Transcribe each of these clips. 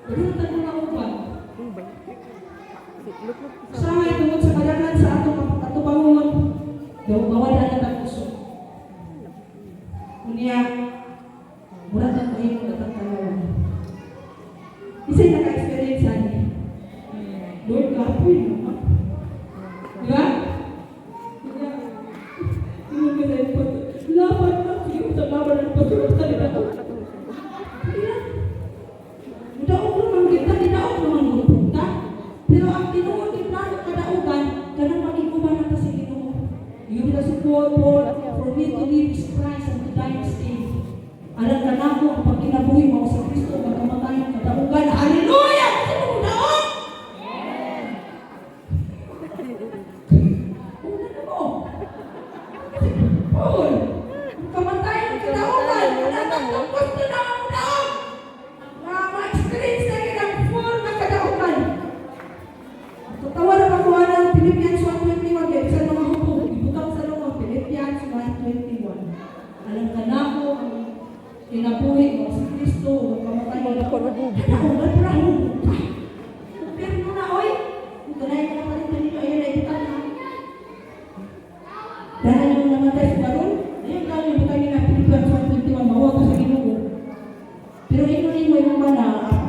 Urutan mo na uban. Sa nga itungod sa kadanan sa atong katubangon, daw mawala na ang puso. Kunya, murag na kayo na tatalawan. Isa'y naka-experience ani. Lord, kapoy naman. Di ba? Kunya, yung ganyan po, laban na kayo sa laban ng pasulat sa nila ko. Daog naman kita, daog naman magpunta. Pero ang tinuod din natin kadaugan, ganang magiguman na kasi Ginoo. You will support for me to live is Christ and to die is gain. Alam ka na ko ang pagkinabuhi mo sa Kristo, magkamatay ang kadaugan. Hallelujah! Kasi mo daog! Una na mo. Paul, magkamatay ang kadaugan. Nanatang gusto na ang daog. Ma-experience na rin ang full na kadaugan. Tatawa na pakuha ng Philippians 1:21. Kaya isa mga hukong, ibutang sa loob ng Philippians 1:21. Alam ka na ko ang kinabuhi mo sa Kristo, magkamatay mo na ko. Kadaugan mo na hukong. Pero mo na, oy. Ito na yung nakalitan nito. Ayan na ibutang na. Dahil yung namatay sa baron, ayun ka yung ibutang nila Philippians 1:21. Mawa ka sa Ginoo. Pero ito rin mo yung mana,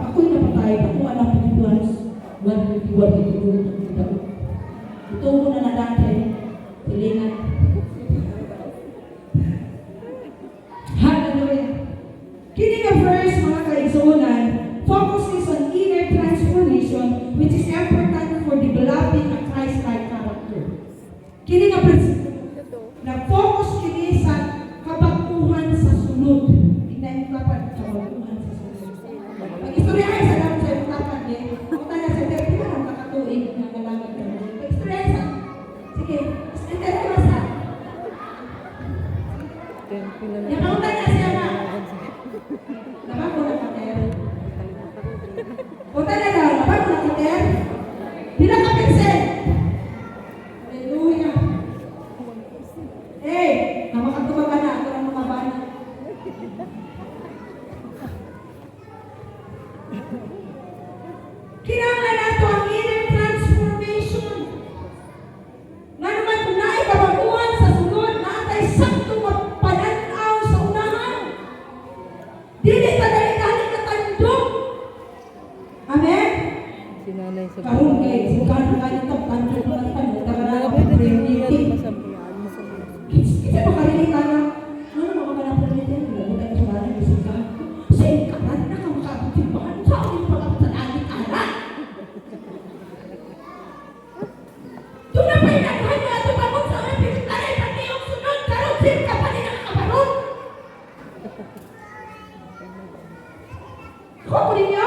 ako'y napatay, ako anak Philippians 1:21 ito. Ito ko na nadatay, pilingan. Hallelujah. Kini nga verse, mga kaigsunan, focuses on inner transformation, which is important for developing a Christ-like character. Kini nga na-focus kini sa kabakuhan sa sunod. Tingnan yung kapag kabakuhan sa sunod. Pag-istorya ay sa dapat sa yung kapag din. Kung tayo sa therapy ka lang kakatuig na kalaman ka. Pag-istorya sa. Sige, istorya ka sa. Yung kaunta niya siya na. Labang ko na kater. Kaunta niya daw, labang ko na kater. Hindi na kapinsin. Hallelujah. Eh, namakatubag ka na. Ito ang mga bana. Kinanglan nato ang inner transformation. Nga naman kung naay kabaguhan sa sunod, naatay sakto magpananaw sa unahan. Dili sa dali-dali katandog. Amen? Karong kay, sigano ka nito, tandog ka nito, taga-taga ka nito. Kasi makarinig ka na, ano mga manapalitin? Lagutan sa mga nagisiga. Sa ikaran na ka makapitibahan sa aking pagkapatanagit-aran. Doon na pa inagahan niya ito pagod sa aking pinitaray pati yung sunod. Karong sin ka pa rin ang kabaron. Ako po ninyo?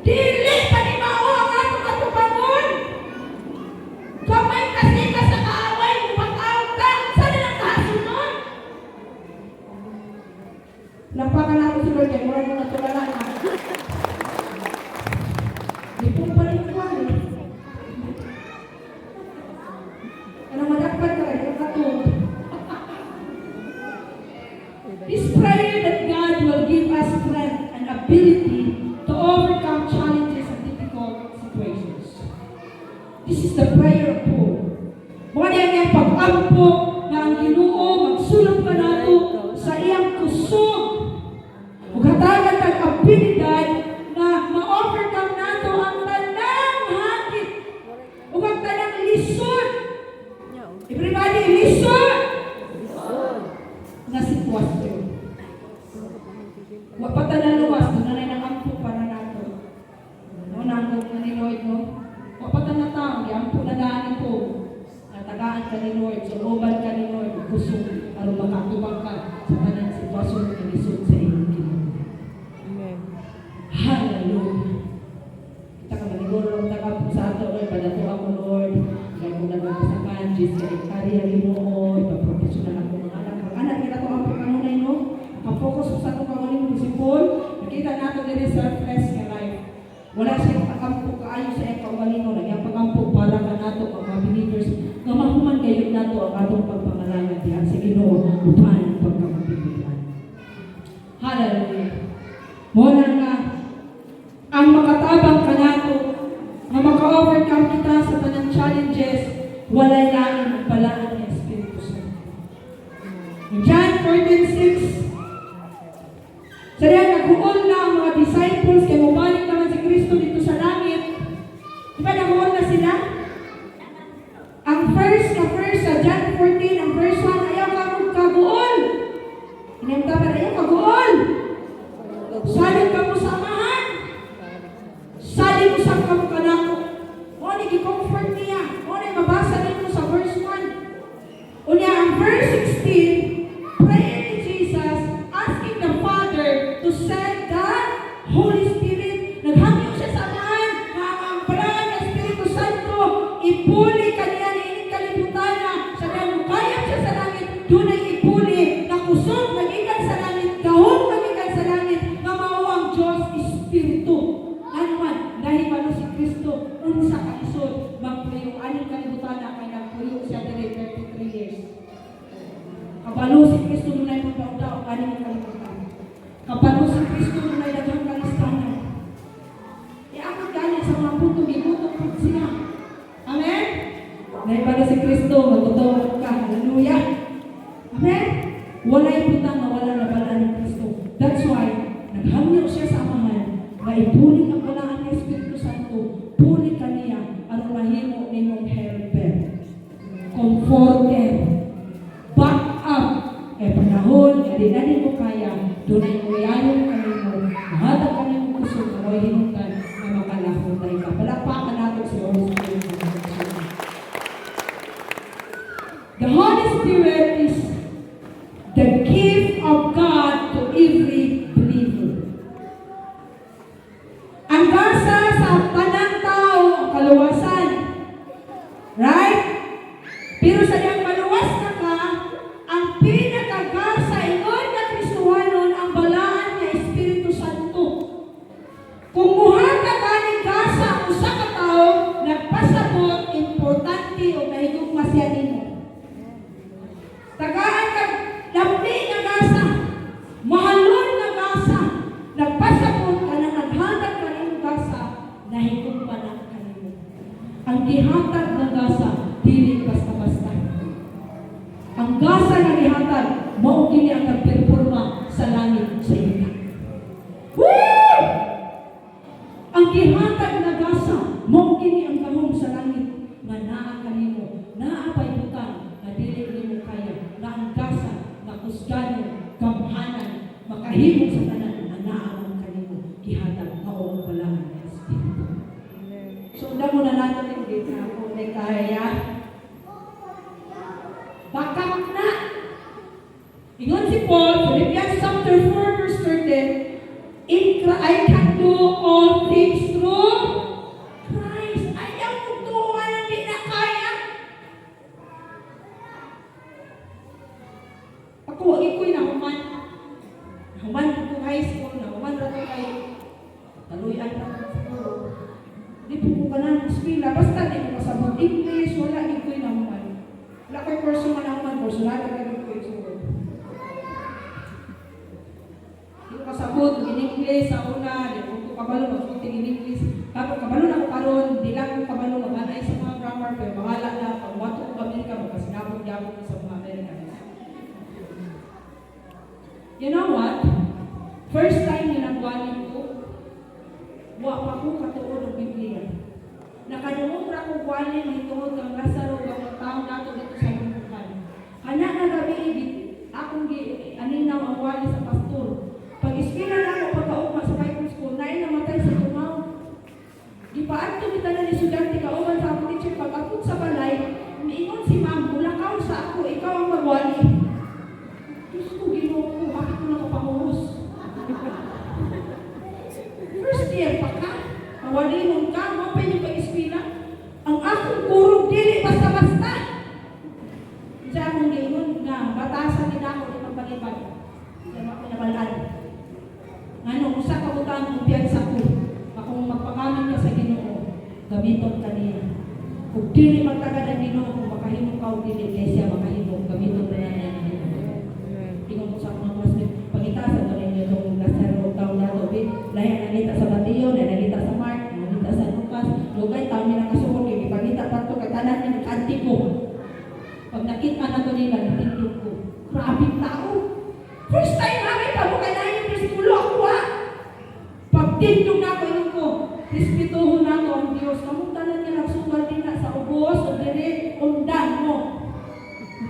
Dili pa ni Mao ang atong katubangon. Kamay kasi ka sa kaaway, mapag-out ka. Sana lang kasunod. Lampakan natin si Lord, kaya mura nung natulala na. Di po pa rin ko eh. Anong madakpan ka rin, yung katong. This prayer that God will give us strength and ability to overcome challenges and difficult situations. This is the prayer of Paul. Mga niya niyang pag-ampo na ang Ginoo magsulong ka nato sa iyang kusog. Maghatagan kang abilidad na ma-overcome nato ang tanang hakit o ang tanang lisod. Everybody, lisod! Na sitwasyon. Wapata na luwas, nanay ng ampo para nato. No, nanggang na ni Lord, no? Wapata na tao, ampo na daan ito. Natagaan ka ni Lord, suluban ka ni Lord, kusog, para makatubang ka sa tanang sitwasyon na lisod sa iyong Ginoo. Amen. Hallelujah. Kita ka maniguro ng tagapag sa ato, Lord, padato ako, Lord. Kaya kung nagpapasakan, Jesus, kaya karya Ginoo, ipaprofessional ako mga anak. Ang anak, kita ko ang pagkanunay, no? Kapokos sa ato kamunin mo si Paul, nakita nato din sa selfless nga life. Wala siya pagkampo kaayo sa iyang kaugalino, nagyang pagkampo para ka nato, mga believers, nga mahuman kayo nato ang atong pagpangalangan diha sa Ginoo, upahan ang pagkamabilihan. Hallelujah. Muna nga, ang mga challenges, walay lain ang balaan ng Espiritu Santo. In John 14:6, sa diyan, naghuol na ang mga disciples, kaya mabalik naman si Kristo dito sa langit. Di ba naghuol na sila? Ang first sa John 14, ang verse 1, ayaw kaguol. Hinamta pa, ayaw kaguol. Salit ka mo samahan. Salit mo sa kamukanako. O, nag-comfort niya. O, mabasa nito sa verse 1. Unya, ang verse 16, prayer ni Jesus, asking the Father to send the Holy Spirit. Naghangyo siya sa amahan na ang balaan ng Espiritu Santo, ipuli kaniya ni kalibutan na sa dahil kaya siya sa langit, doon ay ipuli, nakusog, nagikan sa langit, kahong nagikan sa langit, nga mao ang Diyos Espiritu. Ano man, dahil ba si Kristo, unsa ka isod, magpuyo, anong kalibutan na kay nagpuyo siya dali 33 years. Kabalo si Kristo doon ay magdaw-daw, anong kalibutan. Kabalo si Kristo doon ay daghang kalistanan. Ako galing sa mga putong ibutok po sila. Amen? Naibalo si Kristo, magtutulog ka. Hallelujah. Amen? Walay putang na wala na balaan ni Kristo. That's why, naghamyo siya sa amahan, na ipulit ang balaan ng Espiritu Santo, pulit ka niya, ang mahimo ni mong helper. Comforter. Back up. Panahon, nalinanin mo kaya, doon ay uyayon kami mo, mahatag kami mo kusog, amoy hinungkan, na makalahon tayo ka. Palakpakan natin si Holy Spirit. The Holy Spirit is the gift of God to every believer. Ang gasa sa tanang tao, ang kaluwasan. Right? Pero sa diyang maluwas na ka, ang pinakagasa ingon na Kristohanon ang balaan ng Espiritu Santo. Kung muhatag ka ng gasa ang usa ka tao, nagpasabot, importante o mahigugma siya nimo. Tagaan ka, lampi nga gasa, mahalon nga gasa, nagpasabot ka na naghatag ka ng gasa, nahigugma na kanimo. Ang gihatag ng gasa, dili basta-basta. Ang gasa na gihatag, mao kini ang nagperporma sa langit sa ina. Woo! Ang gihatag na gasa, mao kini ang gahom sa langit nga naa kanimo, naa pay butang na dili nimo kaya, na ang gasa na kusgano, kamhanan, makahimog sa tanan na naa ang kanimo gihatag mao ang balaan ng Espiritu. So unda mo na natin yung dito kung may kaya. Bakak na. Ingon si Paul, Philippians chapter 4 verse 13, I can do all things through Christ. Ayaw mo tuwa na di na kaya. Ako, wagi ko'y nahuman. Nahuman ko high school, nahuman na ko kayo. Taluyan na ko siguro. Di po ko ka na ng eskwela. Basta di ko kasabot English, wala di ko'y nahuman. Wala ko'y kurso man nahuman, kurso na ko'y siguro. Di ko kasabot, in-English sa una, di ko kabalo, magpunting in-English. Kapag kabalo na ko karon, di lang ko kabalo, maganay sa mga grammar, pero bahala na, pag wato ko Amerika, magkasinabot-yabot sa mga Amerika. You know what? First time yung nagwali ko, wa pa ko katuod ng Biblia. Nakadumura ko wali may tuod kang Lazaro kang taong nato dito sa Bukal. Ana na gabi akong aninaw ang wali sa pastor. Pag ispira na ako pagkaugma sa Bible school, na namatay sa tumaw. Di pa ato kita na ni estudyante kauban sa akong teacher, pag akot sa balay, umiingon si ma'am, bulakaw sa ako, ikaw ang magwali. Diyos ko, Ginoo ko, bakit ko nakapanguhos? First year pa ka, mawalimon ka, mapay yung pag-ispira. Ang akong kurog, dili basta-basta. Diyan akong gingon nga, batasan din ako di magpalipad. Diyan ako nabalaan. Ano, usa ka butang kong piyansa ko. Akong magpakaman ka sa Ginoo, gamiton ka niya. Kung dili magtagad ang Ginoo, kung makahimong ka o dili, Iglesia makahimong, gamiton ka niya. Tingnan ko sa mga Muslim, pagitasan ko ninyo itong Lazaro taon na ito. Lahi ang nalita sa Mateo, nalita sa Mark, nalita sa Lucas, lugay taon nilang kasuhod, kaya ipagita pa ito, nila, natindog ko. Grabing tao. First time namin, pabukay na yung preskulo ako pagtindog na ako, yun ko, respetuho na ako ang Diyos. Kamuntanan niya lang sugal din na sa ubos, o dire, undan mo.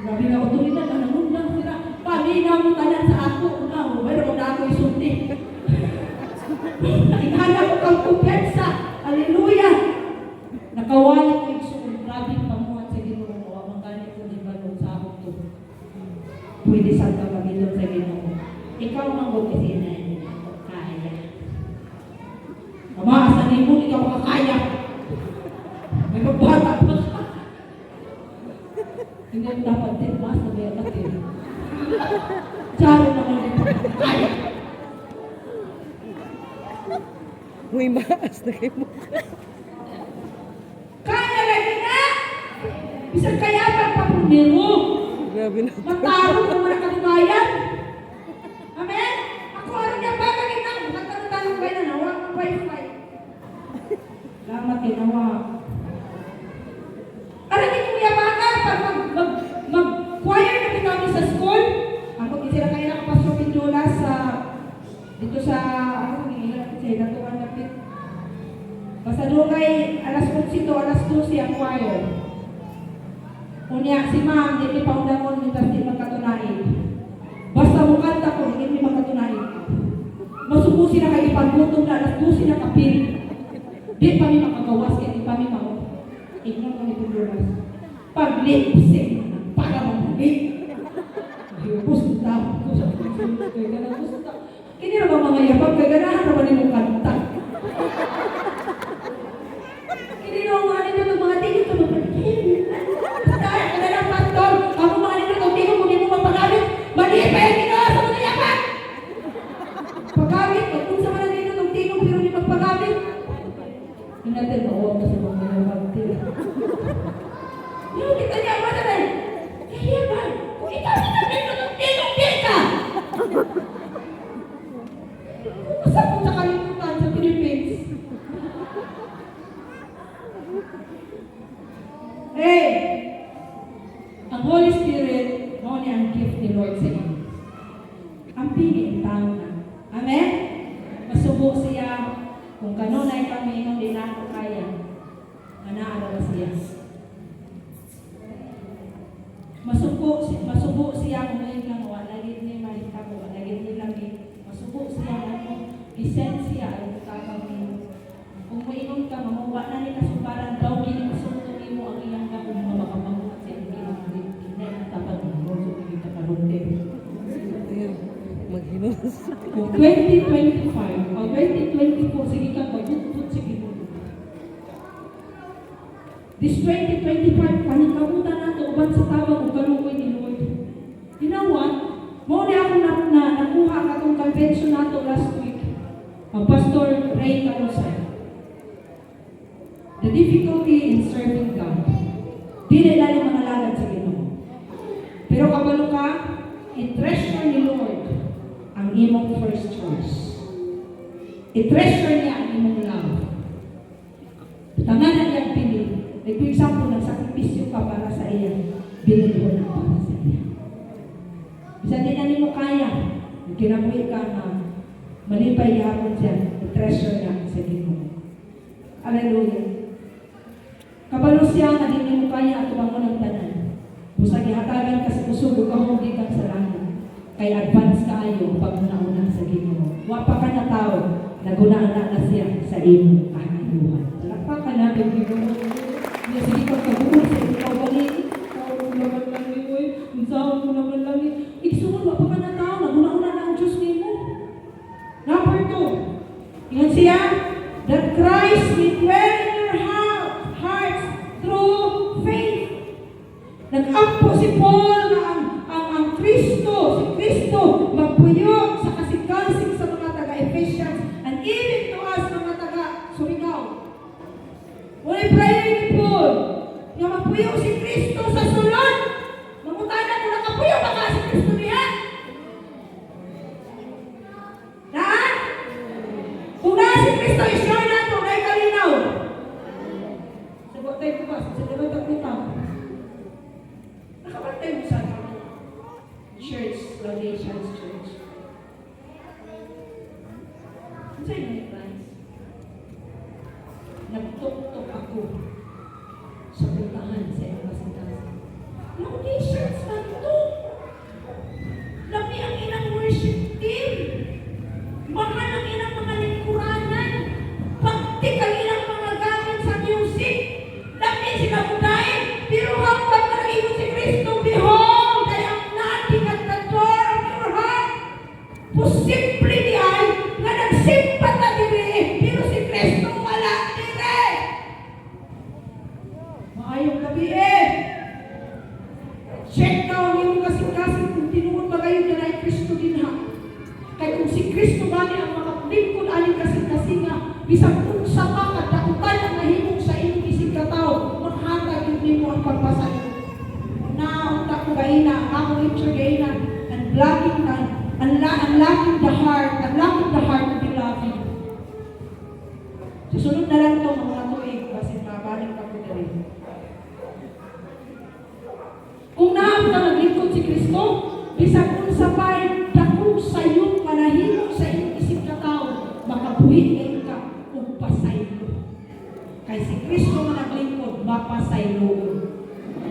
Grabe na otoridad, nanundan sila. Paminaw mo tanan sa ako, pero na ako isunti. Nakinala ko kang kumpensa. Hallelujah! Nakawali ko yung grabe pamuhan sa Ginoo. Ang ganit ko di ba nung sa ako to. Pwede saan ka magilong sa Ginoo. Ikaw ang mag-isina niya. Kaya. Kamaasan ni mo, ikaw makakaya. May magbata pa ka. Hindi ang dapat din, mas na may atin. Diyan naman yung makakaya. May maas na kayo mo. Kaya lagi na! Bisag kaya pagpapundero. Grabe na. Mataro ng mga kalubayan. Amen? Ako ano niya ba kagina? Magtanong kayo na nawa ang wifi. Lamat ginawa. Alam niyo kuya baka pag mag-choir na kami sa school. Ako sila kayo nakapasok in Lola sa dito sa ano nila kasi natuan na pit. Basta doon kay alas 11 to alas 12 ang choir. Unya si ma'am di pa undamon ni pasti magkatunain. Basta mo kanta ko hindi mi magkatunain. Masuko sila kay ipagbutom na alas 12 na kapil. Di pa mi makagawas kay di pa mi mao. Ignon kami tuloras. Pag lip sync para mamuli. Ayos ta. Kaya ganun gusto ta. Kini ra ba mga yapag kay ganahan ra ba nimo kanta? Kini ra mga nito mga tingin to mga dahil ka lang pastor, ako mga nito kung tingin mo di mo mapagamit, mali pa yung ginawa sa mga yapag. Pagamit, kung sa mga nito kung tingin mo pero di magpagamit. Hindi natin mauwag na sa mga yapag. Yung kita niya ba na rin? Kaya ba? Kung ikaw sa nito kung tingin ka! Saan po sa kalimutan sa Philippines? Hey! Ang Holy Spirit, mo niya ang gift ni Lord sa inyo. Ang pili, tao na. Amen? Masubo siya. Kung kanunay kami, nung di na ako kaya, manaaraw siya. Masubo siya kung ngayon lang, walagit niya malita ko, walagit niya lagi. Masubo siya, isend siya, ay kakang kung mainom ka, mamuwa na ni kasubaran daw, kinikasuntunin mo ang iyang kung mga makapangulat siya, hindi na tapat mo, so hindi ka karunde. Maghinos. Kung 2025 o 2024, sige ka, pagtutut, sige mo. This 2025, panikabutan na ito, uban sa tabang o kalukoy ni Lord. You know what? Mo na ako nakuha ka itong convention na ito last week. Ang Pastor Ray Carosay. The difficulty in serving God. Di na ilalim manalagad sa Ginoo. Pero kabalo ka, i-treasure ni Lord ang imong first choice. I-treasure niya ang imong love. Tanganan niya pili. Like for example, nagsakripisyo ka para sa iya. Bilhin mo na para sa iya. Isa din na mo kaya. Kinabuhi ka na malipay yapon siya. I-treasure niya sa Ginoo. Hallelujah. Kabalo siya na din mo kaya at tumangon ng tanan. Busag ihatagan ka sa usog o kahugig kang sa langit. Kay advance kayo pag nauna sa Ginoo. Wa pa ka na tao, nagunaan na siya sa imo kahayuhan. Salakpakan natin Ginoo. Hindi sige pagkabuhol sa ikaw balik. Ikaw naman lang ni Uy. Unsaon mo naman lang ni. Iksunod, wa pa ka na tao, nagunaan na ang Diyos nimo. Number 2. Yan siya, that Christ will dwell in your hearts through faith. Nag-ampo si Paul na ang Kristo, si Kristo, magpuyo sa kasig-kasig sa mga taga-Ephesians and even to us mga taga-Surigao. Wala prayer ni Paul na magpuyo si Kristo sa sulod. Mamutanan kung nakapuyo ba ka si Kristo niya? Na? Kung na si Kristo, isyoy na ito, na ikalinaw. Sagot tayo ko ba? Sa diba tayo ko nakabantay mo sa sa puntahan sa iyong kasing-kasing. Yung t-shirts na ito. Lami ang ilang worship team. Mahal ang ilang mga lingkuranan. Pagti ang ilang mga gamit sa music. Lami sila mudahin. Pero hanggang naragigo si Kristo, behold, I am knocking at the door of your heart. Posible di ay nga nagsimpat na diri, pero si Kristo wala diri. Maayong gabi Check daw yung kasing-kasing kung tinuod ba kayo na ay Kristo din ha. Kaya kung si Kristo ba niya ang makaplingkod aling kasing-kasing nga, bisang unsa pa at dakutan ang nahimong sa inyong isig katao, maghatag yun din mo ang pagpasayo. Naunta ko gaina, ako lecture gaina, unlocking the heart to be loving. Susunod na lang ito mga tuig, kasi mabalik ka po na rin. Kung naam ka naglingkod si Kristo, bisag unsa pa dakong sayong manahimong sa iyong isip katao, makabuhi kayo ka kung pasaylo. Kay si Kristo nga naglingkod, mapasaylo.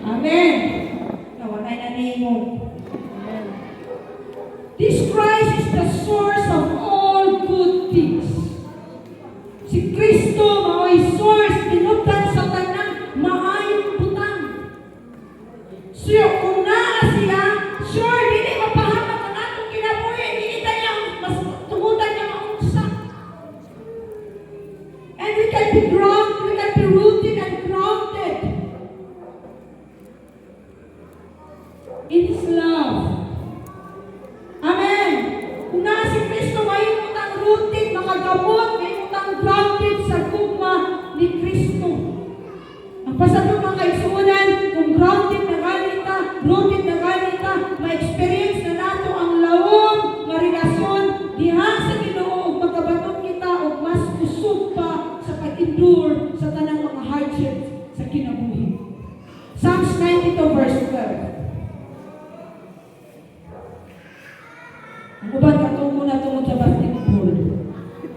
Amen. Nawanay na nimo. Amen. This Christ is the source of all good things. Si Kristo mao'y source, pinugdan sa tanang maayong butang. So, kung naa siya, sure, hindi mapahamak ang atong kinabuhi, hindi niya mas tungutan niya maunsa. And we can be grounded, we can be rooted and grounded in His love. Amen. Kung naa si Kristo, may utang rooted, makagamot, may utang grounded sa gugma ni Kristo. Ang pasado mga kaisunan, kung grounded na ganita, rooted na ganita, ma-experience na nato ang lawom, relasyon, diha sa Ginoo, magkabaton kita o mas kusog pa sa pag-endure sa tanang mga hardships sa kinabuhi. Psalms 92 verse 12. Ang uban katungo na tungod sa basketball.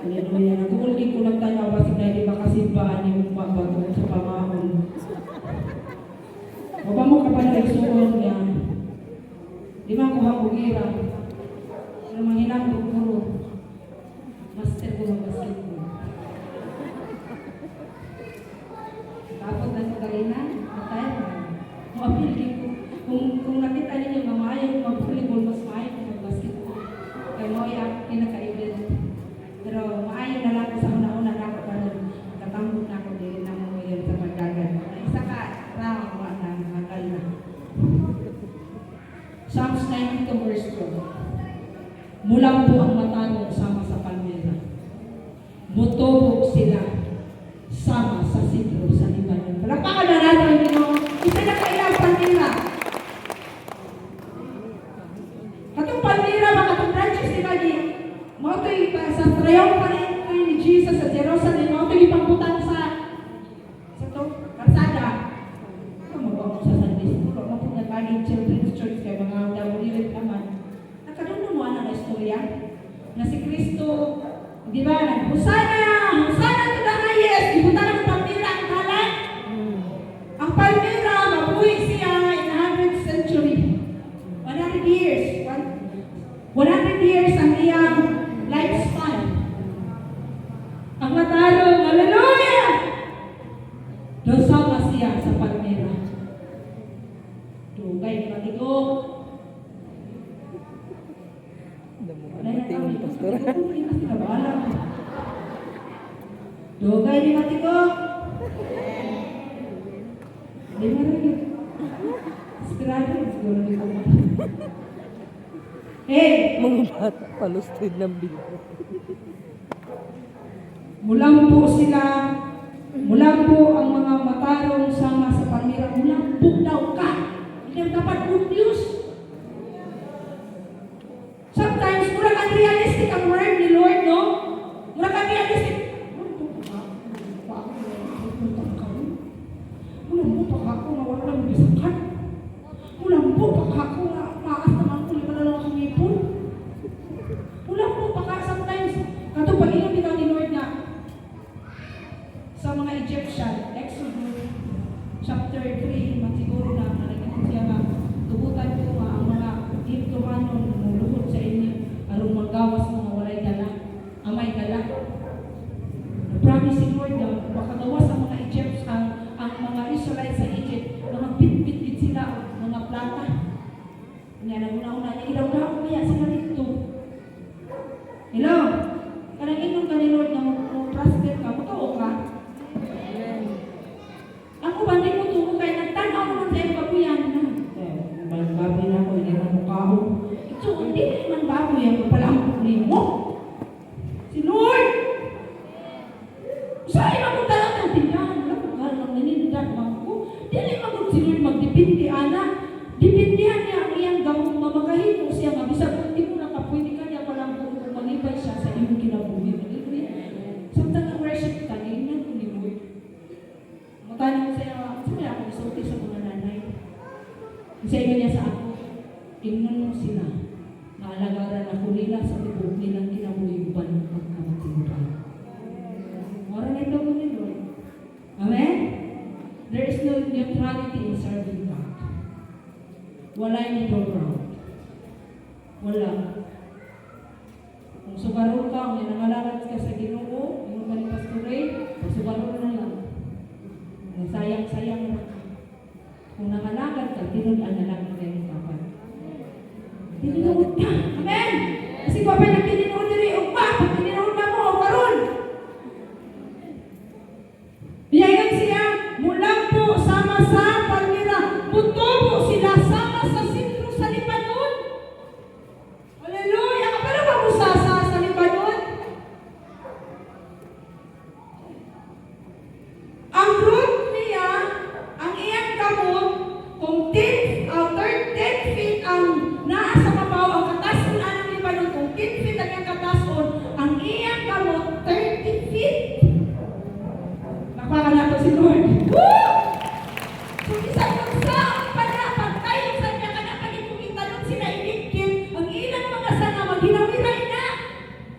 Hallelujah. Nag-uulgi ko lang tanaw basig na di makasimbaan yung tungod sa pamahon. Baba mo ka pa na isuon niya. Di man ko habugira. Pero manginang ko puro. Master ko ng basketball. Tapos na ko karina. Matay mo. Mapilgi ko. Kung nakita ninyo mamaayang mag-volleyball, mas maayang ko mag-basketball. Kaya mo iyak kinaka-event. Pero maayang na lang sa una-una na ako pa nun. Katambog na ako din na mo yun sa pagkagan. Isa ka, round, nakakal na. Psalms 92 verse 12. Mulang po ang matanong sama sa palmera. Mutubog sila sama sa sidro sa Libanon. Palakpakan na natin yun. Isa na kailang palmera. Katong palmera, katong branches nila ni Mautoy sa trayong panay ni Jesus sa Jerusalem, mautoy ipangbutan sa to, karsada. Ano mo sa Sunday School? Ano po nagkaling Children's Church kay mga damulilit naman. Nakaduno mo ang istorya na si Kristo, di ba, Hosana to the highest, ibutan ang palmera ang kalan. Ang palmera, mabuhi siya in the 100th century. 100 years. 100 years ang iyang lifespan. Ang matarong, hallelujah! Dosa siya sa palmera. Dugay ni matigo. Tingin pastor. Dugay ni matigo. Di mo rin. Inspirado, siguro ni Kuma. Hey! Mga bata, palustid ng bigo. Mulampo sila, mulampo ang mga matarong sama sa palmera. Mulampo daw ka. Hindi ang dapat obvious. Sometimes, murag unrealistic ang word ni Lord, no? Murag unrealistic. Mulampo pa ako na wala lang bisakan. Mulampo pa ako na maas naman ko liba na lang ang ipon. Mulampo pa ka sometimes. Kato pag ilang bitaw ni Lord na sa mga Egyptian, Exodus chapter Kaya naguna-una niya, ilaw-law ko kaya sila dito. Hello? Kanang ingon ka ni Lord na mo-prosper ka, matuo ka. Ako ba, hindi mo tuo kaya nagtanaw naman sa iyong babuyan na. Baboy na ako, hindi na mukha ko. So, hindi naman baboy ang papalamok mo. Si Lord! Saan ako talaga ng tindahan? Alam ko, lang nanindag ko. Dili ako si Lord magdipindi, anak. Dipindihan niya ang iyang gawang mamagahin mo siya nga. Bisag kung hindi mo nakapwede ka niya palang kung malibay siya sa iyong kinabuhi. Samtang ang worship ka, ngayon ko ni Lord. Matanong ko sa'yo, sabi ako, isulti sa mga nanay. Isa niya sa ako, tingnan mo sila. Naalagaran ako nila sa tibok nilang kinabuhiban ng pagkamatinda. Mora na ito mo ni Lord. Amen? There is no neutrality in serving God. Wala yung middle ground. Wala. Kung sugarol ka, kung nangalangat ka sa Ginoo, yung ka ni Pastor Ray, sugarol na lang. Sayang-sayang na ka. Kung nangalangat ka, tinulaan na lang ang ganyan kapan. Tinulaan ka. Amen! Kasi pa pa nagtinulaan diri, o ba? Pag tinulaan na mo, o karon. Biyayan siya, mulang po sama sa Palmira. Mutubo sila sama sa sentro sa Libanon. Hallelujah! Kapano ba mo sa Libanon? Ang root niya, ang iyang kamot, kung 10 feet ang naa sa mabaw, ang katason ng Libanon, kung 10 feet ang iyang katason, ang iyang kamot, 30 feet. Nakakala ko si Lord. Woo! So, isang magsa, pagtayo sa niya ka na pagkikita nung sila inikit, ang ilang mga sana maghinawiray na.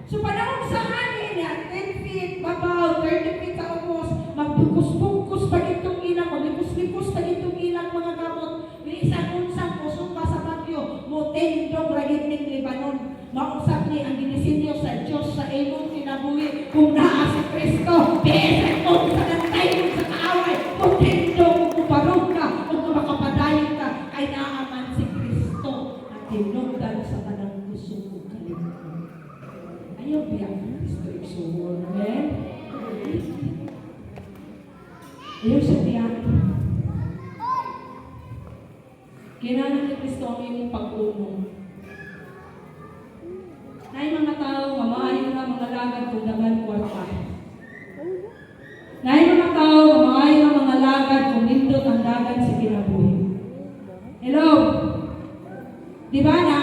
So, panahon sa hangin niya, 10 feet, babaw, 30 feet sa ubos, magbukus-bukus pa itong ilang, maglikus-likus pa itong ilang mga gamot. May isang unsang kusong pa sa bagyo, motendong ragit ng Libanon. Mausap niya ang dinisinyo sa Diyos sa imong kinabuhi kung naa si Kristo. Besan mo sa nantay mo sa kaaway, motendong uparong ka o makapadayon ka, ay naaman si Kristo at tinugdan sa kanang gusto ko kalimutan. Ayaw biyak ng Kristo iksuhon. Amen? Ayaw siya biyak. Kailangan ni Kristo ang iyong pag-unong. Nay mga tao, mamaayo nga mga lagad kung dagan kwarta. Nay mga tao, mamaayo nga mga lagad kung nindot ang dagan sa kinabuhi. Hello? Di ba na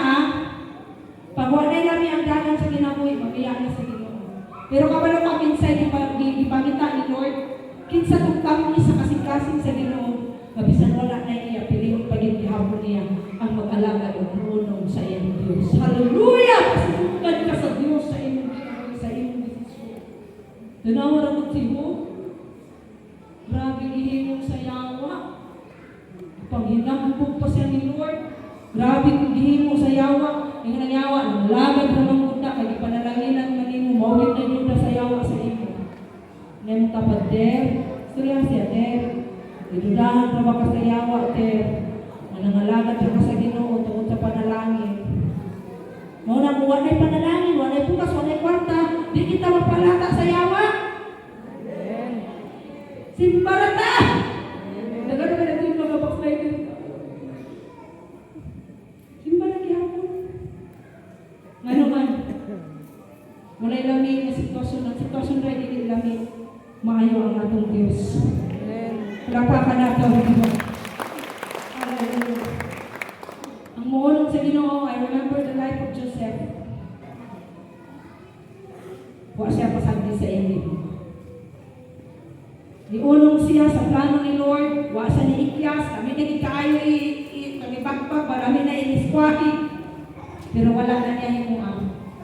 pag wala namin ang dagan sa kinabuhi, mabiyak na sa Ginoo. Pero kabalo ka kinsay ipangita ni Lord, kinsa kung kami sa kasing-kasing sa Ginoo, mabisan wala na iya, piling pagigihapon niya ang mag-alaga o punong sa iyong Diyos. Hallelujah! Pasukan ka sa Diyos sa iyong Ginoo, sa iyong desisyon. Tunawa na mo siyo, grabe gihimong sa yawa. Panghinambog pa siya ni Lord. Grabe gihimong sa yawa. Yung nanyawa, nalagad na mga punta, kaya ipanalaginan manimo, mawit na yun sa yawa sa imo. Ngayon kapag der, istorya siya der, idudahan pa ba ka sa yawa der, manangalagad ka sa Ginoo tungkol sa panalangin. Muna mo, wanay panalangin, wanay bukas, wanay kwarta, di kita mapalata sa yawa. Simbarata! Nagano ka natin yung mga backsliders. Simbarata yapon. Ngano man, walay lamig na sitwasyon rin hindi lamig. Maayo ang atong Diyos. Palapakan natin. Hallelujah. Ang muhulog sa Ginoo, I remember the life of Joseph. Huwag siya pasagdi sa inyo. Niulong siya sa plano ni Lord, huwag siya ni Ikyas, kami nagkaayo kami bagbag, marami na iniskwahi. Pero wala na niya yung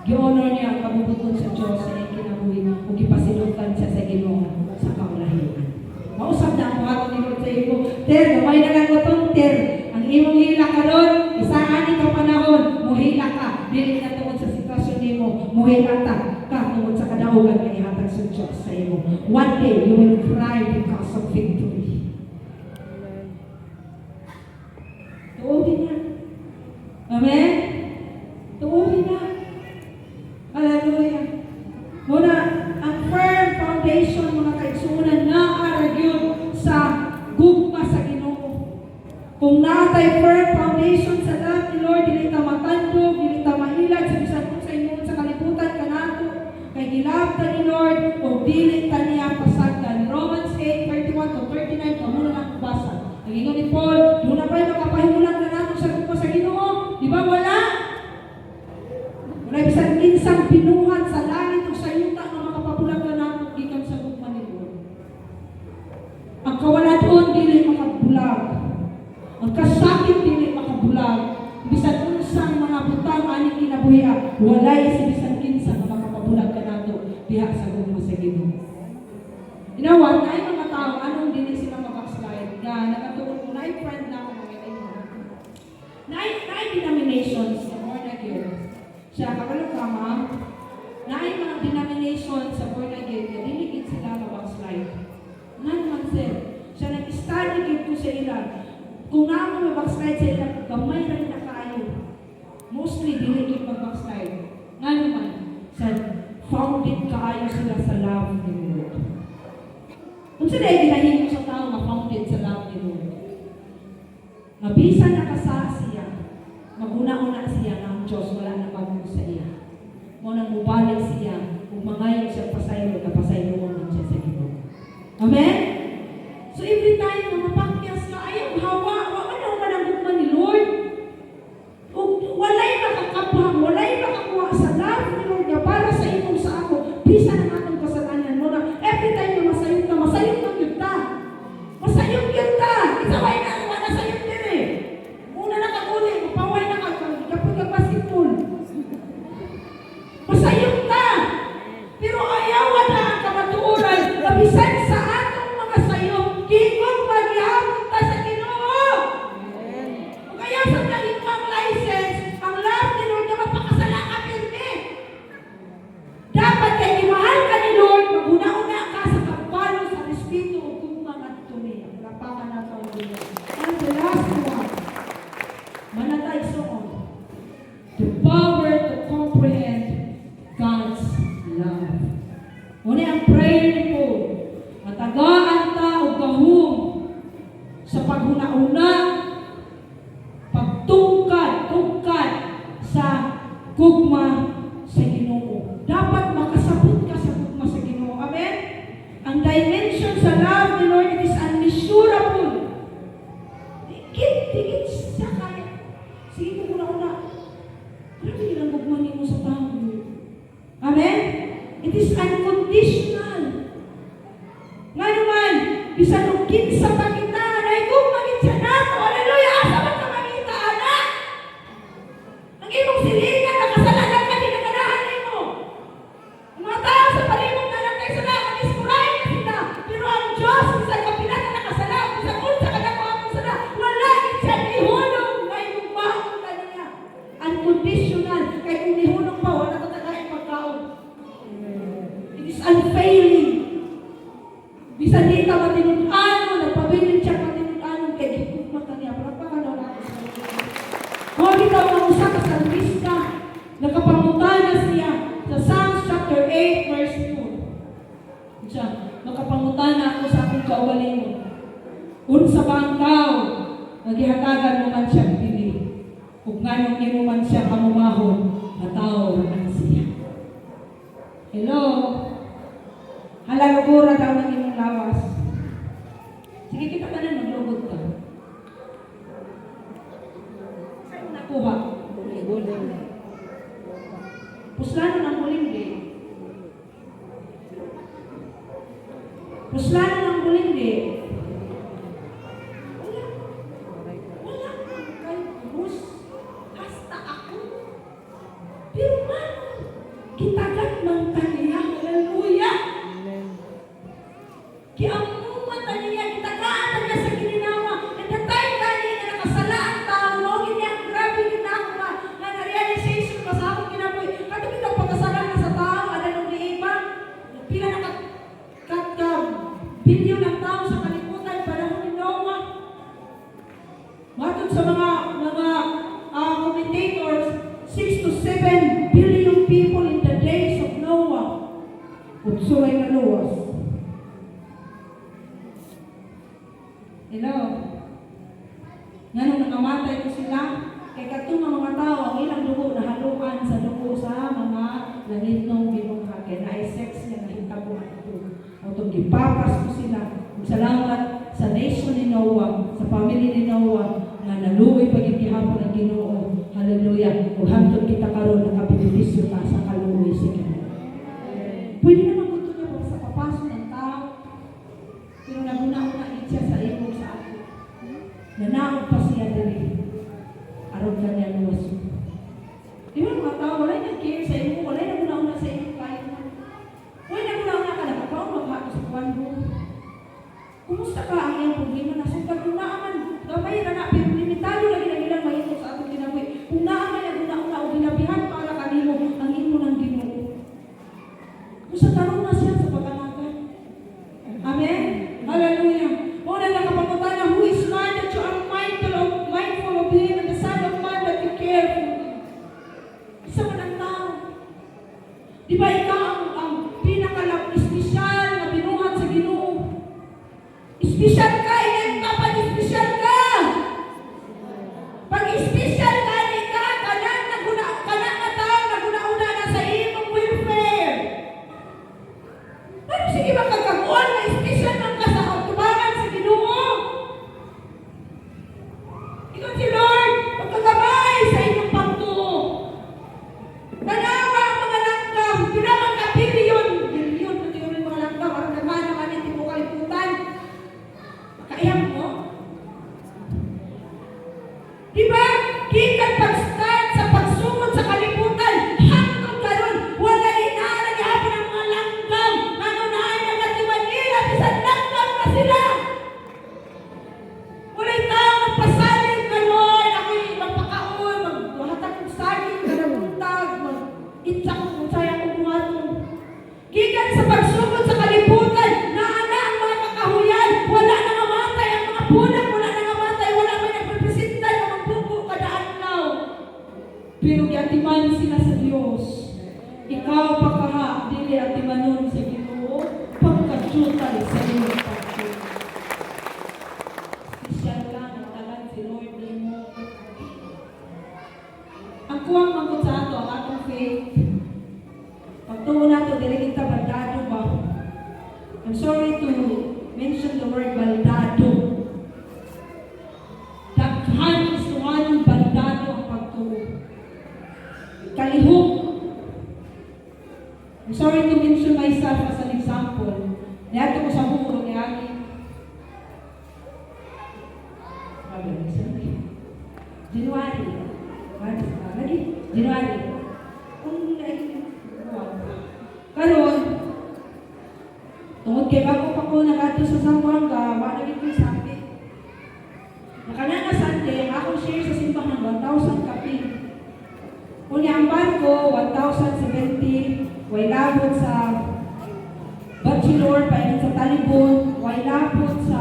gi-honor niya ang kabubuton sa Diyos sa iyong kinabuhi kung ipasilutan siya sa Ginoo sa kaulahian. Mausap na ang buhaton ni Lord sa iyo. Ter, gamay na lang itong ter. Ang imong hila ka doon, isaan ikaw panahon, muhila ka. Dili na tungod sa sitwasyon nimo, muhila ka tungod sa kadaugan na ihatag sa Diyos sa iyo. One day, you will cry because of victory. Tuugin niya. Amen? foundation mga kaigsuonan nga aragyod sa gugma sa Ginoo. Kung natay firm foundation sa love ni Lord, dili ta matandog, dili ta mailad sa bisan kung sa inyo sa kalibutan kanato kay gilabta ni Lord o dili ta niya pasagdan. Romans 8:31 to 39 kamo na lang basa. Nagingon ni Paul, doon na pa'y makapahimulan kanato sa gugma sa Ginoo. Di ba wala? Wala bisan kinsang binuhat sa langit o sa yuta nga makapabulag kanato gikan sa gugma ni Lord. Ang kawaladon dili makabulag. Ang kasakit dili makabulag. Bisan unsang mga butang ani kinabuhi, walay si bisan kinsa nga makapabulag kanato diha sa gugma sa Ginoo. You know what? Naay mga tao anong dili sila mag-backslide nga nakatuon ko naay friend na ako mga ino. Naay denominations sa born again. Siya kabalo ka ma'am. Naay mga denominations sa born again nga dili gid sila mag-backslide. Nga naman sir, siya nag-study gid ko sa ilang. Kung nga mo mag-backslide sa ilang, gamay rin na kayo. Mostly, dili gid mag-backslide. Nga naman, sa founded kaayo sila sa love ni Lord. Kung sila ay ginahimo sa tao, ma-founded sa love ni Lord. Mabisa na kasa siya, maguna-una siya ng Diyos, wala na bago sa iya. Mo nang mubalik siya, kung mangayon siya pasaylo, kapasayloan ng siya sa Ginoo. Amen? So every time na mapakyas ka, ayaw hawa, wala na manangugma ni Lord. Walay makakapang, walay makakuha sa love ni Lord nga para sa imong sa ako. Bisa ng atong kasalanan mo na every time na masayog ng yun ta. Masayog yun ta. Isaway na ako na sayog din eh. Una na kakuli, mapaway na kapag basketball. Masayog ta. Pero ayaw na ang kamatuoran. Kabisan sa atong mga sayog, kikong magyamon ta sa Ginoo. Kaya sa kalimang license, ang love ni Lord na magpakasala ka pirmi. Dapat kay imahal ka ni Lord, maguna-una ka sa kapalo sa respeto o kung mga tuni. Lapakan na ito ang Lord. And the last one, manatay soon, the power to comprehend God's love. Muna ang prayer ni Paul, matagaan ta o gahum sa paghuna-una, tungkad sa gugma sa Ginoo. Dapat makasabot ka sa gugma sa Ginoo. Amen? Ang dimension sa love ni Lord, it is unmeasurable. Dikit siya kaya. Sige ko una-una. Grabe yun ang gugma niyo sa tao. Amen? It is unconditional. Nga naman, bisan og kinsa pa kita, na gugma kinsa nato. Hallelujah! Asa man ka makita, anak? Ang imong silingan, nakasalanan ka, dinaganahan mo. Ang mga tao sa palibot na lang kayo sila, mag-iskurahin na sila. Pero ang Diyos, sa kapilan na nakasalam, sa unsa ka nakuha mo sila, wala siya nihulong, kay gugmahon ka niya. Unconditional, kay kung nihulong pa, wala ka tagayin pagkaon. It is unfailing. Bisan di ka matinud-ano, nagpabilin siya matinud-ano, kay gugma ka niya. Palagpakan daw natin sa Lord. Kung ikaw ang usa ka salmista, nakapangutana siya sa Psalms chapter 8, verse 2. Siya, nakapangutana ako sa akong kaugalingon. Unsa ba ang tao, nagihatagan mo man siya pili. Kung nganong imo man siya pamumahon, na tao naman siya. Hello? Halalugura daw ng imong lawas. Sige, kita ka na, maglugod ka. Saan mo nakuha? Buling. Puslano ng bulinggi. Puslano ng bulinggi. Wala kay Bruce. Hasta ako. Pero man, kitagat ng kaniya. Hallelujah. Kaya ang mumata niya, kitagaan na niya sa kininawa. And the time gani na nakasala ang tao, huwag niya ang grabe ginagawa na na-realization pa sa akong kinaboy. Kato kita pagkasalan na sa tao, ada nung di iba. Pila na bilyon ng tao sa kalibutan, panahon ni Noah. Matod sa mga commentators, 6 to 7 billion people in the days of Noah. Utsuray na luwas. Hello? Nga nung nangamatay ko sila, kay katong mga tao, ang ilang dugo nahaluan sa dugo sa mga langit ng binungha. Kaya na-sex niya, nahitabo ang ito. O itong gipapas ko sila. Salamat sa nation ni Noah, sa family ni Noah, na naluoy pagigihapon ng Ginoo. Hallelujah. Kung hantod kita karon nakabenepisyo ka sa kaluoy sa Ginoo. Pwede naman gusto niya kung sa papasok ng tao, pero naguna-una siya sa imo sa ako. Nanaog pa siya dali. Arog na niya luwas. Di ba mga tao, wala niyang care sa imo, wala niyang una-una sa imo kahit mo. Wala niyang una-una ka, nakakaw, maghato sa kwanbo. Kumusta ka ang iyong problema? Nasugad kung naaman, gamay na na, pero limitado lagi na nilang mahito sa atong ginawi. Kung naaman na una-una o ginabihan para kanimo, ang imo ng Ginoo. Kung sa tanong na siya sa pagkanagan. Amen? Hallelujah. Muna nga kapagutan na, who is man that you are mindful of him, and the Son of Man that you care for him. Isa man ang tao. Di ba ikaw ang pinaka-espesyal na binuhat sa Ginoo? Espesyal ka, ilan ka pag espesyal ka? Pag espesyal ka, di ka, kanan na tao, naguna-una na sa imong welfare. Pero sige ba kagkakuan na espesyal man ka sa tubangan sa Ginoo? Ikaw si Lord, pagkagamay sa inyong pagtuo. Tanawa ang mga langgam, pinamang ka bilyon, pati yung mga langgam, parang naman naman hindi mo kaliputan. Makaiyak mo? Diba? Kikat pag-start sa pagsugod sa kaliputan, hanggang karon, wala inaalang ihapon ang mga langgam, nanunahan na natin Manila, bisan langgam na sila. Wala tao magpasalig ka, Lord, ako'y magpakaon, maghatag kong saging, kanabuntag, mag-itsak kung saya kong buhato. Kikat sa pagsugod sa kaliputan, naana ang mga kakahuyan, wala na namatay ang mga punak, wala na namatay, wala man nagprepresenta ng mga buko kada adlaw. Pero giatiman sila sa Dios. Ikaw pagkaha, dili atimanon sa Ginoo, pagkadyutay sa iyong pagkakas. Espesyal ka, nagtagan si Lord nimo. Ang kuwang mangkot sa ato, ang atong faith. Pagtuo nato, dili kita baldado ba? I'm sorry to mention the word baldado. Daghan is one baldado ang pagtuo. Kalihok. I'm sorry to mention myself as an example. Niyato ko sa muro ni Aki. January. Lagi? January. Karon, tungod kay bago pa ko nagato sa Zamboanga, wala lagi ko sakit. Nakanana Sunday, ang akong share sa simbahan 1,000 kapi. Kung ang barko 1,070, way labot sa bachelor, paingon sa talibon, way labot sa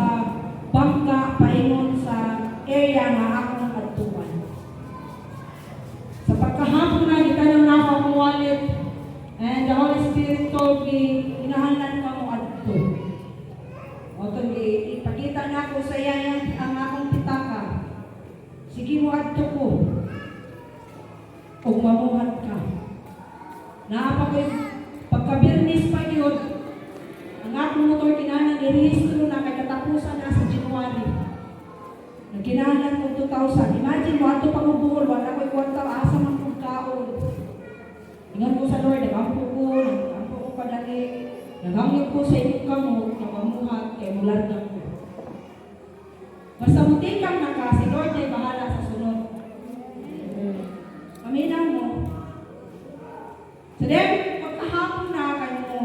bangka, paingon sa area nga akong adtuan. Sa pagkahapon na, itanong na ako ang wallet, and the Holy Spirit told me, inahanlan ka mo adto. O ito, ipakita na ako sa iya ang akong pitaka. Sige mo adto ko. Kung mamuhat ka. Naapagod, pagka-Birnis pa yun, ang akong motor kinahanan, nirehistro na kay katapusan na sa January. Nagkinahanan ko 2,000. Imagine mo, ato pang ubuhol, wala ko'y kwarta, asa man kong kaon. Ingat ko sa Lord, nagampo ko padali. Nagamit ko sa inyong kamot, namamuhat, kay mulardan ko. Basta mutikang na ka, si Lord ay bahala sa sunod. Aminan mo. So then, pagkahapon na kayo,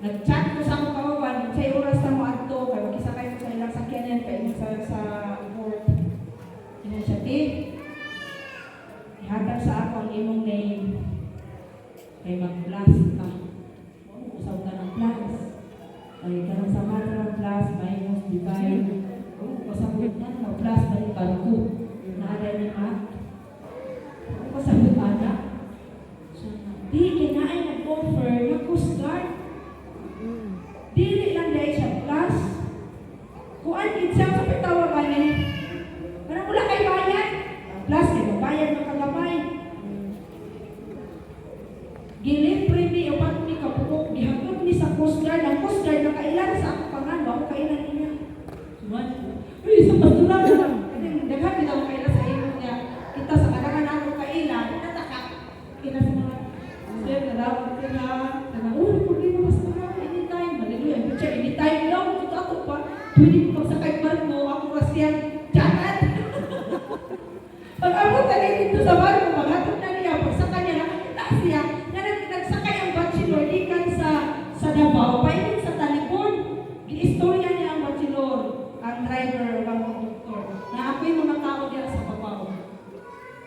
nag-chat ko sa akong kawawan, sa oras na mo adto, kaya mag-isakay ko sa ilang sakyanan, kaya sa port. Initiative. Ihatag sa ako ang imong name. Kaya mag-blast ka. Usaw ka ng blast. Ay ka ng samara ng blast, minus, divide. Pasabot na, mag-blast na yung barko. Naalay ni Matt. Pasabot na. Di, kinain nag-offer na Coast Guard. Dili lang dahil siya blast. Kung Kuan kitsa sa pitawa ba ni? Parang wala kay bayad. Plus, bayad na kagamay. Gilibre mi upat mi kapukok, gihagod mi sa Coast Guard. Ang Coast Guard nakailan sa akong pangan, ako kailan niya. Suman. Uy, sa pastulan na lang. Kasi daghan kita mo kailan sa imo niya. Kita sa kalangan ako kailan, nataka. Kina sa mga, sir, narawag ka na. Problema mas marami, anytime. Hallelujah. Picture, anytime lang. Ito ako pa. Pwede ko magsakay barko, ako rasyan. Jagat! Pag-abot na dito sa barko, maghatod na niya. Pagsaka niya, nakakita siya. Nagsakay ang bachelor, ikan sa Davao, painin sa Talipon. Giistorya niya ang bachelor, ang driver, ang conductor. Na ako yung mga tao diyan sa Davao.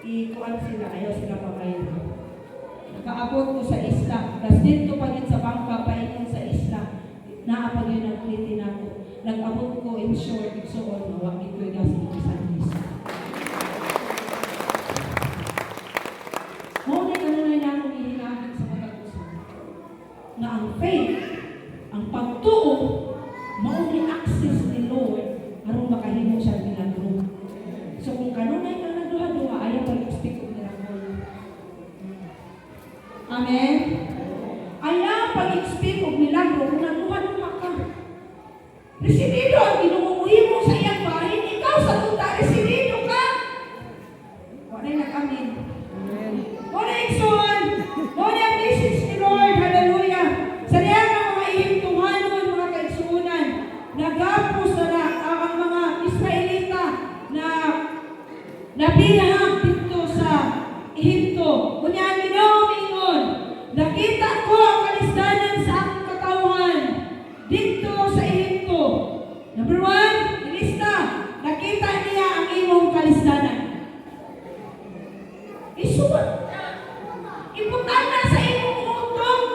Ikuan sila, ayaw sila pabayad. Nakaabot ko sa isla. Tapos dito pa yun sa bangka, painin sa isla. Naapag yun ang klitin ako. Nag-abot ko in short, igsoon, mawagin ko yung gas ng isang isa. Ngunit ano na lang akong ihinahin sa pagkagusto. Na ang faith, ang pagtuo, mauni access ni Lord, arong makahimo siya milagro. So kung kanunay ka na duha-duha, ayaw pag-expect ko milagro. Amen? Ayaw pag-expect ko milagro kung naduha-duha ka. Residido ang ginuuwi mo sa iyang bahin, ikaw sa tuta, residido ka. Wala na kami. Wala ikson. Wala ang message ni Lord. Hallelujah. Sa niya mga ihimtuhanon, mga kaigsuunan, nagapos na ang mga Israelita na nabilahang dito sa Ehipto. Kunya ang ginoon, nakita ko ang kalisdanan sa aking katauhan dito sa Ehipto. Number 1, ilista, nakita niya ang imong kalisdanan. Isuot na. Ibutan na sa imong utong.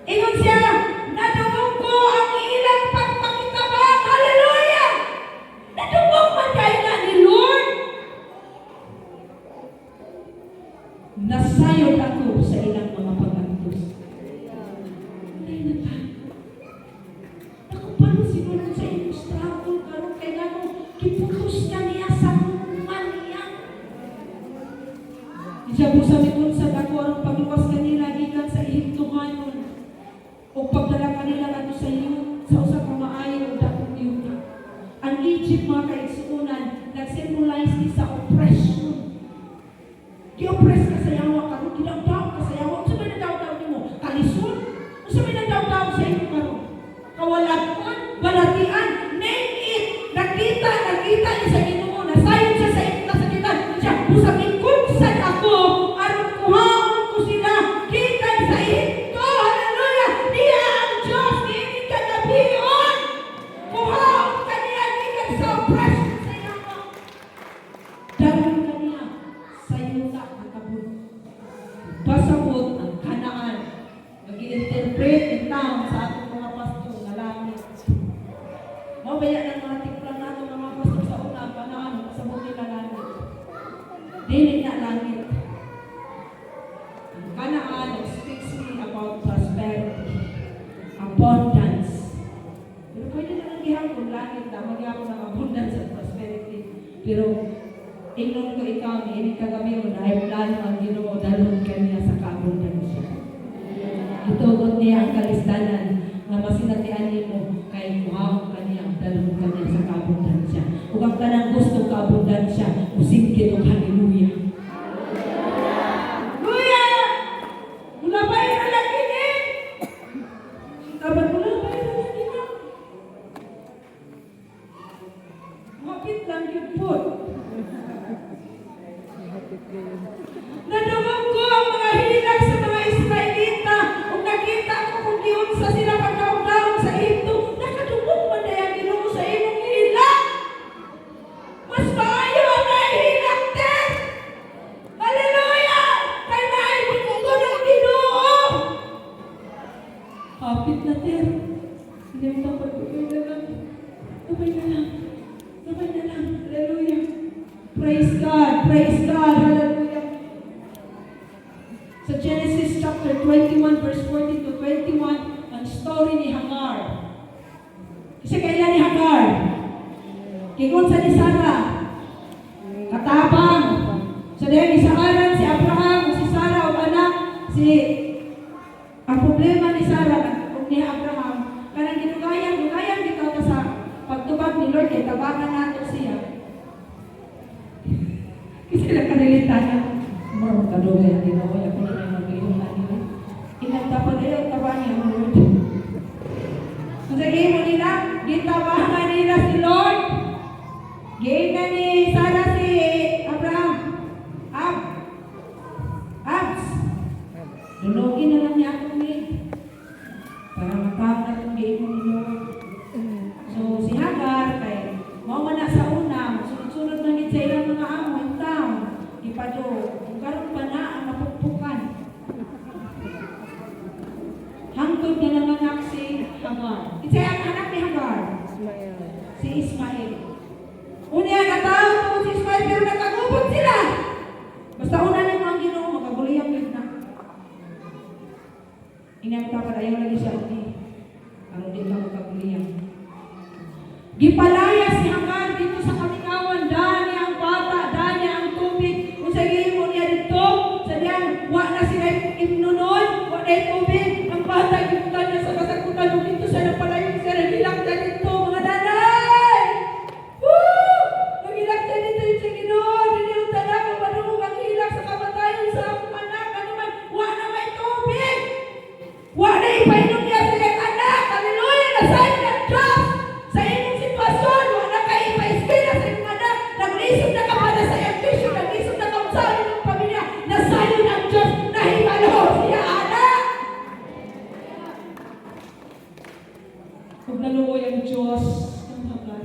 Ingon siya, nadungog ko ang ilang pagpakitabang. Hallelujah! Nadungog man kayo na ni Lord. Nasayod ako sa ilang mga pag-antos. Ay, naku, paano sinunod sa inyong struggle? Karoon kaya mo, kiputos ka niya sa hukuman niya. Siya po sa sa dako ang pagluwas kanila gikan sa Ehiptohanon o pagdala kanila nato sa iyo sa usa ka maayo o dakong yuta. Ang Egypt mga kaigsuunan nag-symbolize ni sa oppression. Gi-oppress ka sa yawa karon, gidawdaw ka sa yawa. Unsa may nagdawdaw nimo? Kalisod? Unsa may nagdawdaw sa iyo karon? Kawalagon, balatian, name it. Nakita ni sa Ginoo na sayon siya sa iyong kasakitan. Siya, usang ikutsan ako, aron kuhaon ko sila, gikan sa Ehipto. Hallelujah! Diya ang Diyos, diinit ka gabiyon. Kuhaon ka niya, gikan sa oppression sa yawa. Dalawin ka niya, sa yuta ang kabun. Pasabot ang Kanaan. Mag-i-interpret in town sa atong mga pastor na langit. Mabaya ng mga tiklang nato mga pastor sa una, Kanaan, pasabot nila langit. Dili na langit. Ang Kanaan speaks me about prosperity, abundance. Pero pwede na lang gihapon langit na magyapon ng abundance at prosperity. Pero ingnon ko ikaw ni ini kagabi mo na ay plano ang Ginoo dalon kaniya sa kaabundansya. Itugot niya ang kalisdanan nga masinatian nimo kay kuhaon kaniya dalon kaniya sa kaabundansya. Ug ang tanang gusto kaabundansya, usingkit og haleluya. Haleluya! Mulabay na lang ini. Kaban mulabay na lang ini. Mapit lang yun po. Nadungog ko ang mga hilag sa mga Israelita o nakita ko kung giunsa sila pagkaundaon sa Ehipto. Nakadungog man na yung Ginoo sa imong hilag. Mas maayo ang nahihilag din. Hallelujah! Kay naibig ko ng Ginoo. Kapit na din. Hindi mo kapag-ugay na lang. Sabay na lang. Sabay na lang. Hallelujah. Praise God. Praise God. Hallelujah. Sa Genesis chapter 21 verse 14 to 21, ang story ni Hagar. Kasi kailan ni Hagar? Kingon sa ni Sarah, katabang. So dahil isaaran si Abraham, si Sarah o anak, ang problema ni Sarah o ni Abraham, kanang ginugayan bitaw ka sa pagtubag ni Lord, kay tabangan nato siya. Kasi nakalilita na, marong kadugay ang ginaway, ako na may mag-inom na nila. Inagtapad ayaw, tabangan niya ang Lord. Kung sa mo nila, gitabangan nila si Lord. Game na ni Sarah si Abraham. Abs. Dunogin na lang niya akong maid. Para matawag na itong game mo ni Lord. So, si Hagar, kay mao man na sa una, sunod-sunod na nit sa ilang mga amo, ang taon, ipado, kung karoon pa na ang mapugpukan. Hangtod na nanganak si Hagar. Isa ang anak ni Hagar? Si Ismael. Unya, natawag ako si Ismael, pero nagkagubot sila. Basta una na mga Ginoo, magaguliyang yun na. Inagta pa ayaw lagi siya, hindi. Ano din ka magaguliyang. Gipalaya si Hagar dito sa kamingawan, dani ang bata, dani ang tubig. Kung sa mo niya dito, sa diyan, wa na sila imnunon, wa na tubig. Ang bata, giputan niya sa kasagutan, dito sa napalayo, sa nagilak na dito, mga nanay! Woo! Nagilak na dito yung sa Ginoo, diniutan ako, manunong ang hilak sa kamatayan sa akong anak, ano man, wa na may tubig! Wa na ipainom niya sa iyong anak, hallelujah, nasahin ng Diyos! Sa inyong sitwasyon, wala kayo ipa-ispira sa inyong anak. Nag-isip na ka para sa iyong vision, nag-isip na ka sa inyong pamilya, na sa'yo ng Diyos, na himalo siya, anak. Kung naluoy ang Diyos, ang Hagar,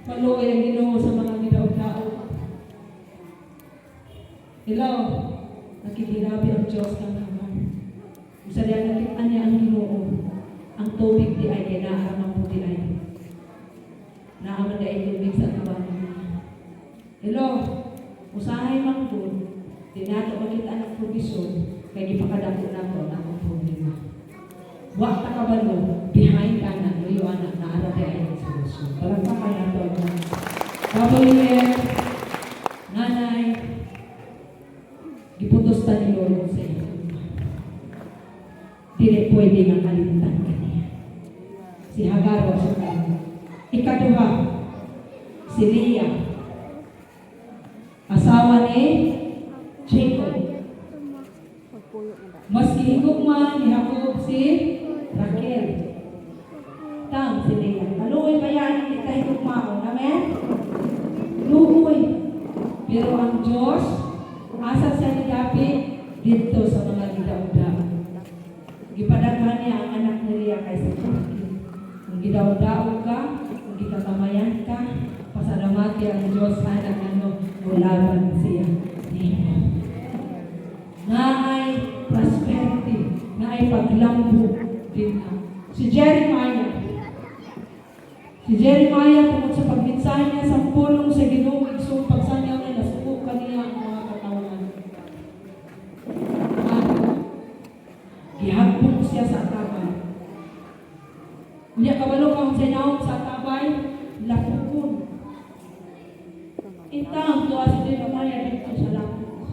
maluoy ang Ginoo sa mga nidaw-dao. Hello, nakikirabi ang Diyos ng Hagar. Kung sa diyan nakita niya ang Ginoo, ang tubig di ay kinaaramang po di ay. Naaman na itubig sa tabangan niya. Hello, usahay mang po, di nato makita ang provision, kaya ipakadako na ko na ang problema. Wak ta kabalo, behind ka na, luyo anak, naarate ay ang solusyon. Parang pa kaya na to, Pabaliwer, nanay, giputos ta ni Lord sa iyo. Dili pwede nang kalimutan ka niya. Si Hagar o sa kanya. Ikaduha, si Leah, asawa ni Jacob. Mas higugma ni Jacob si Raquel. Tang si Leah. Aluoy ba yan? Hindi tayo higugmaon. Amen? Luoy. Pero ang Diyos, asa sa nagapit dito sa mga gidaw-daw. Gipadaghan niya ang anak ni Leah kaysa Raquel. Kung gidaw-daw ka, gitatamayan ka, pasalamati ang Diyos anak ano, mulaban siya. Na ay prosperity, na ay paglambo din ka. Si Jeremiah tungkol sa pagminsahe niya sa pulong sa Ginoo, so pagsanyaw niya, nasuko niya ang mga katawan. Gihagbong siya sa tabay. Unya kabalo kang sinawag sa tabay, lapukon. Itang tuwa si Jeremiah dito sa lapuk.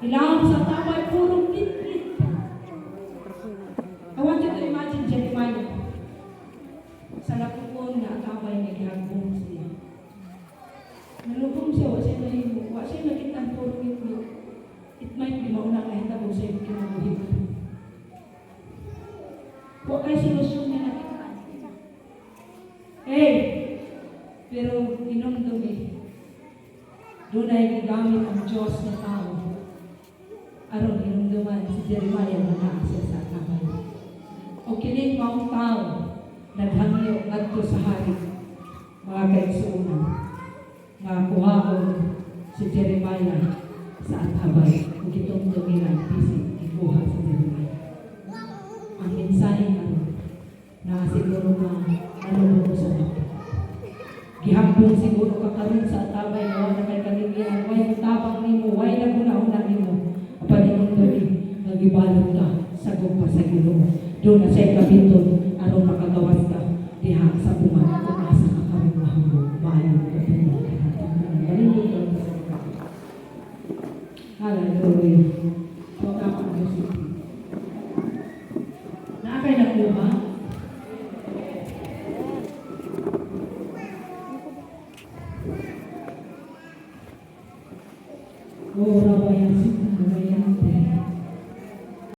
Ilang sa tabay, purong lit-lit. I want you to imagine Jeremiah. Sa lapukon na tabay ni gihagbong siya. Nalubong siya, wa siya nahimo. Wa siya nakitang purong lit-lit. It might be maunang nahitabog sa iyong kinabuhi. Huwag kayo solusyon na nakita. Pero inumdumi. Doon ay gigamit ang Diyos na tao. Aron inumduman si Jeremiah na naasya sa tabay. O kining maong tao, naghangyo ngadto sa hari. Mga kaigsuunan, mga kuhaon si Jeremiah sa tabay. Kung itong lang, bisig, ikuha si Jeremiah. Ang mensahe na siguro na sa natin. Gihapon siguro kakaroon sa tabay na wala kay kaligyan. Way tabang nimo, way naguna-una nimo. Apalimong gabi, nagibalot ka sa gumpa sa Ginoo. Doon na siya kabiton, aron makagawas ka diha sa buman kung asa ka aking maayong gabi. Hallelujah.